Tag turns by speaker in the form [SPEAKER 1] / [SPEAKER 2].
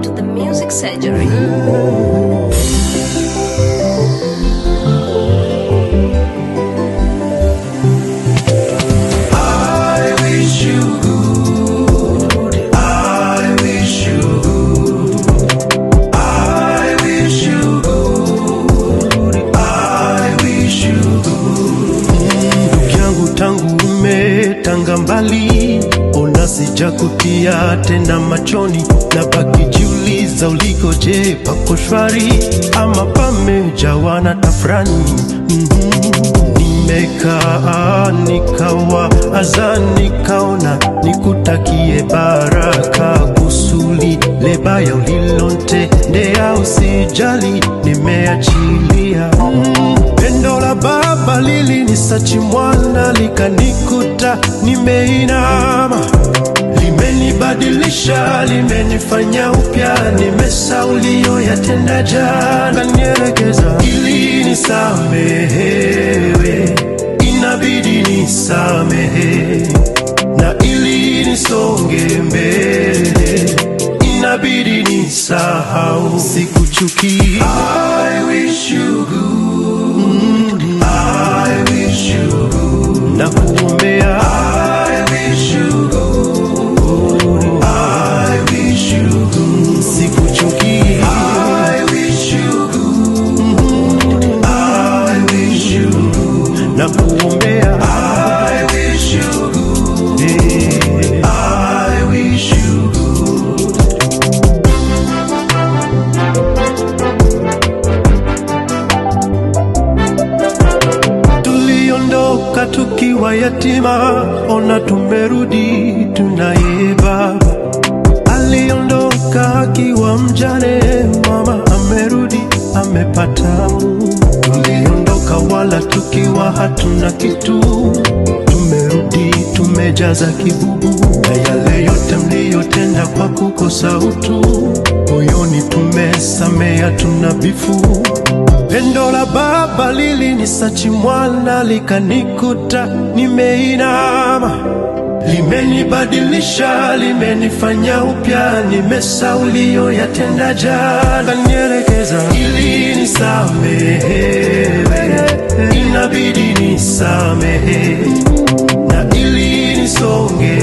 [SPEAKER 1] to the music surgery.
[SPEAKER 2] Tanga mbali, ona sijakutia tena machoni, na baki jiuliza ulikoje, pako shwari ama pamejawa na tafrani? Nimekaa nikawa azani kaona nikutakie baraka, kusuli lebaya ulilotendea usijali, nimeachilia. Pendo la Baba lilinisachi mwana likanikuta nimeinama, limenibadilisha, limenifanya upya, nimesahau uliyoyatenda jana, nielekeza ili nisamehewe, inabidi nisamehe, na ili nisonge mbele inabidi nisahau, sikuchuki. I wish you good, I wish you good, na kuombea. I wish you good, I wish you good, sikuchuki. I wish you good, I wish you good, na kuombea. I wish you good, I wish you good. Tuliondoka tukiwa yatima, ona tumerudi tunaye Baba. Aliondoka akiwa mjane, mama amerudi amepata Mungu. Tuliondoka wala tukiwa hatuna kitu, tumerudi tumejaza kibubu, na yale yote mliyotenda kwa kukosa utu, moyoni tumesamea, tuna bifu. Pendo la Baba lilinisachi mwana likanikuta nimeinama, limenibadilisha, limenifanya upya, nimesahau uliyoyatenda jana, nielekeza ili nisamehewe, inabidi nisamehe, na ili nisonge